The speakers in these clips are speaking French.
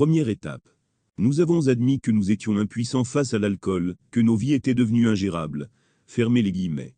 Première étape. Nous avons admis que nous étions impuissants face à l'alcool, que nos vies étaient devenues ingérables. Fermez les guillemets.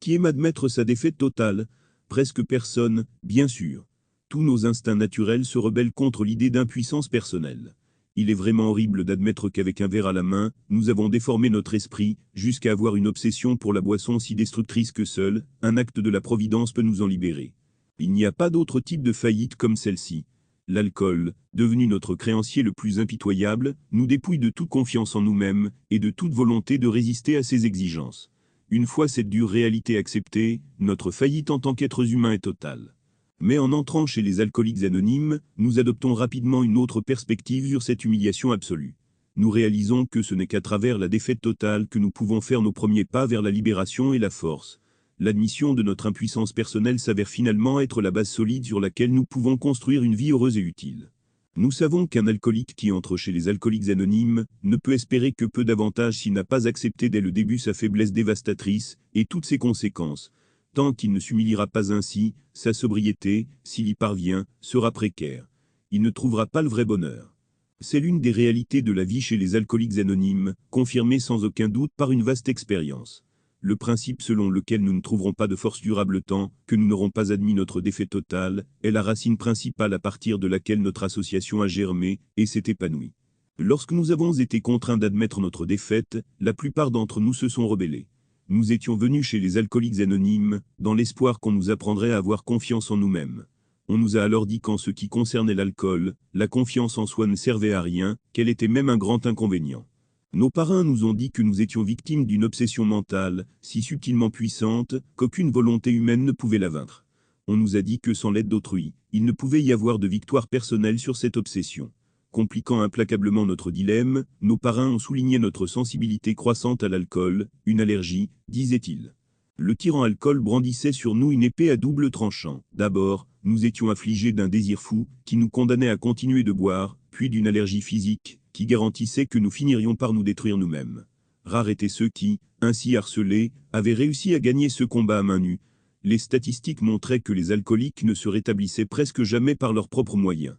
Qui aime admettre sa défaite totale? Presque personne, bien sûr. Tous nos instincts naturels se rebellent contre l'idée d'impuissance personnelle. Il est vraiment horrible d'admettre qu'avec un verre à la main, nous avons déformé notre esprit, jusqu'à avoir une obsession pour la boisson si destructrice que seul un acte de la Providence peut nous en libérer. Il n'y a pas d'autre type de faillite comme celle-ci. L'alcool, devenu notre créancier le plus impitoyable, nous dépouille de toute confiance en nous-mêmes et de toute volonté de résister à ses exigences. Une fois cette dure réalité acceptée, notre faillite en tant qu'êtres humains est totale. Mais en entrant chez les alcooliques anonymes, nous adoptons rapidement une autre perspective sur cette humiliation absolue. Nous réalisons que ce n'est qu'à travers la défaite totale que nous pouvons faire nos premiers pas vers la libération et la force. L'admission de notre impuissance personnelle s'avère finalement être la base solide sur laquelle nous pouvons construire une vie heureuse et utile. Nous savons qu'un alcoolique qui entre chez les alcooliques anonymes ne peut espérer que peu d'avantages s'il n'a pas accepté dès le début sa faiblesse dévastatrice et toutes ses conséquences. Tant qu'il ne s'humiliera pas ainsi, sa sobriété, s'il y parvient, sera précaire. Il ne trouvera pas le vrai bonheur. C'est l'une des réalités de la vie chez les alcooliques anonymes, confirmée sans aucun doute par une vaste expérience. Le principe selon lequel nous ne trouverons pas de force durable tant que nous n'aurons pas admis notre défaite totale est la racine principale à partir de laquelle notre association a germé et s'est épanouie. Lorsque nous avons été contraints d'admettre notre défaite, la plupart d'entre nous se sont rebellés. Nous étions venus chez les alcooliques anonymes, dans l'espoir qu'on nous apprendrait à avoir confiance en nous-mêmes. On nous a alors dit qu'en ce qui concernait l'alcool, la confiance en soi ne servait à rien, qu'elle était même un grand inconvénient. Nos parrains nous ont dit que nous étions victimes d'une obsession mentale, si subtilement puissante, qu'aucune volonté humaine ne pouvait la vaincre. On nous a dit que sans l'aide d'autrui, il ne pouvait y avoir de victoire personnelle sur cette obsession. Compliquant implacablement notre dilemme, nos parrains ont souligné notre sensibilité croissante à l'alcool, une allergie, disaient-ils. Le tyran alcool brandissait sur nous une épée à double tranchant. D'abord, nous étions affligés d'un désir fou, qui nous condamnait à continuer de boire, puis d'une allergie physique, qui garantissait que nous finirions par nous détruire nous-mêmes. Rares étaient ceux qui, ainsi harcelés, avaient réussi à gagner ce combat à main nue. Les statistiques montraient que les alcooliques ne se rétablissaient presque jamais par leurs propres moyens.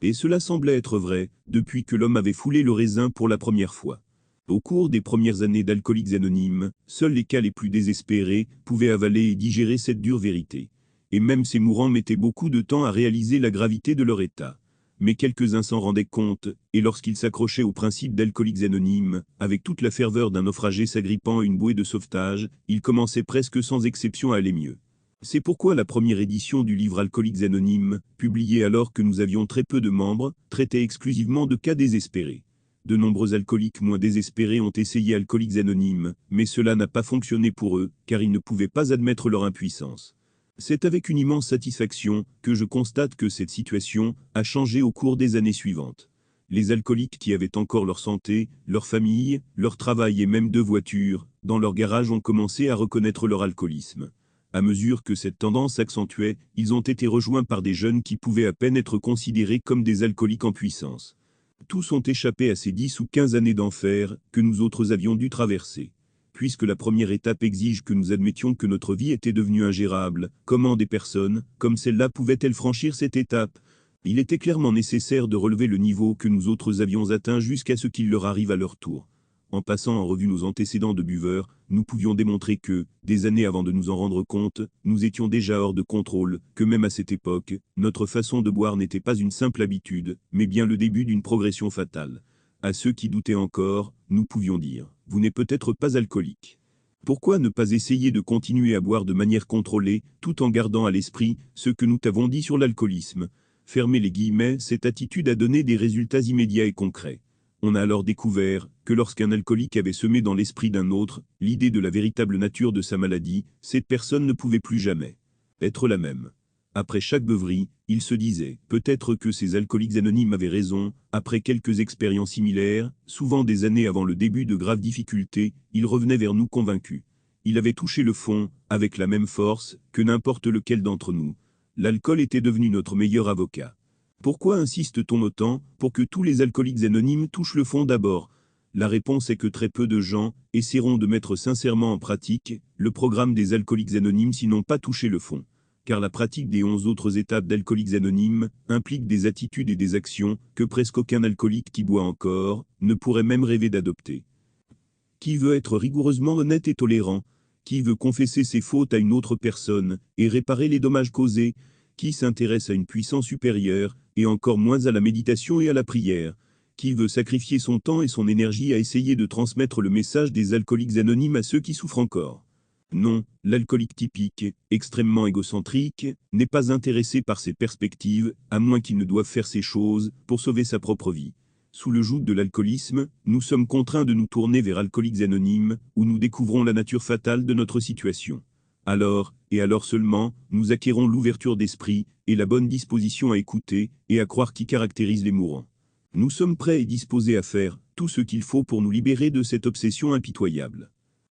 Et cela semblait être vrai, depuis que l'homme avait foulé le raisin pour la première fois. Au cours des premières années d'alcooliques anonymes, seuls les cas les plus désespérés pouvaient avaler et digérer cette dure vérité. Et même ces mourants mettaient beaucoup de temps à réaliser la gravité de leur état. Mais quelques-uns s'en rendaient compte, et lorsqu'ils s'accrochaient au principe d'alcooliques anonymes, avec toute la ferveur d'un naufragé s'agrippant à une bouée de sauvetage, ils commençaient presque sans exception à aller mieux. C'est pourquoi la première édition du livre Alcooliques Anonymes, publiée alors que nous avions très peu de membres, traitait exclusivement de cas désespérés. De nombreux alcooliques moins désespérés ont essayé Alcooliques Anonymes, mais cela n'a pas fonctionné pour eux, car ils ne pouvaient pas admettre leur impuissance. C'est avec une immense satisfaction que je constate que cette situation a changé au cours des années suivantes. Les alcooliques qui avaient encore leur santé, leur famille, leur travail et même 2 voitures, dans leur garage ont commencé à reconnaître leur alcoolisme. À mesure que cette tendance s'accentuait, ils ont été rejoints par des jeunes qui pouvaient à peine être considérés comme des alcooliques en puissance. Tous ont échappé à ces 10 ou 15 années d'enfer que nous autres avions dû traverser. Puisque la première étape exige que nous admettions que notre vie était devenue ingérable, comment des personnes, comme celle-là, pouvaient-elles franchir cette étape? Il était clairement nécessaire de relever le niveau que nous autres avions atteint jusqu'à ce qu'il leur arrive à leur tour. En passant en revue nos antécédents de buveurs, nous pouvions démontrer que, des années avant de nous en rendre compte, nous étions déjà hors de contrôle, que même à cette époque, notre façon de boire n'était pas une simple habitude, mais bien le début d'une progression fatale. À ceux qui doutaient encore, nous pouvions dire, vous n'êtes peut-être pas alcoolique. Pourquoi ne pas essayer de continuer à boire de manière contrôlée, tout en gardant à l'esprit ce que nous t'avons dit sur l'alcoolisme? Fermez les guillemets, cette attitude a donné des résultats immédiats et concrets. On a alors découvert que lorsqu'un alcoolique avait semé dans l'esprit d'un autre l'idée de la véritable nature de sa maladie, cette personne ne pouvait plus jamais être la même. Après chaque beuverie, il se disait, peut-être que ces alcooliques anonymes avaient raison, après quelques expériences similaires, souvent des années avant le début de graves difficultés, il revenait vers nous convaincu. Il avait touché le fond, avec la même force, que n'importe lequel d'entre nous. L'alcool était devenu notre meilleur avocat. Pourquoi insiste-t-on autant pour que tous les alcooliques anonymes touchent le fond d'abord? La réponse est que très peu de gens essaieront de mettre sincèrement en pratique le programme des alcooliques anonymes s'ils n'ont pas touché le fond. car la pratique des 11 autres étapes d'Alcooliques Anonymes implique des attitudes et des actions que presque aucun alcoolique qui boit encore ne pourrait même rêver d'adopter. Qui veut être rigoureusement honnête et tolérant? Qui veut confesser ses fautes à une autre personne et réparer les dommages causés? Qui s'intéresse à une puissance supérieure et encore moins à la méditation et à la prière? Qui veut sacrifier son temps et son énergie à essayer de transmettre le message des alcooliques anonymes à ceux qui souffrent encore? Non, l'alcoolique typique, extrêmement égocentrique, n'est pas intéressé par ces perspectives, à moins qu'il ne doive faire ces choses pour sauver sa propre vie. Sous le joug de l'alcoolisme, nous sommes contraints de nous tourner vers Alcooliques Anonymes, où nous découvrons la nature fatale de notre situation. Alors, et alors seulement, nous acquérons l'ouverture d'esprit et la bonne disposition à écouter et à croire qui caractérise les mourants. Nous sommes prêts et disposés à faire tout ce qu'il faut pour nous libérer de cette obsession impitoyable.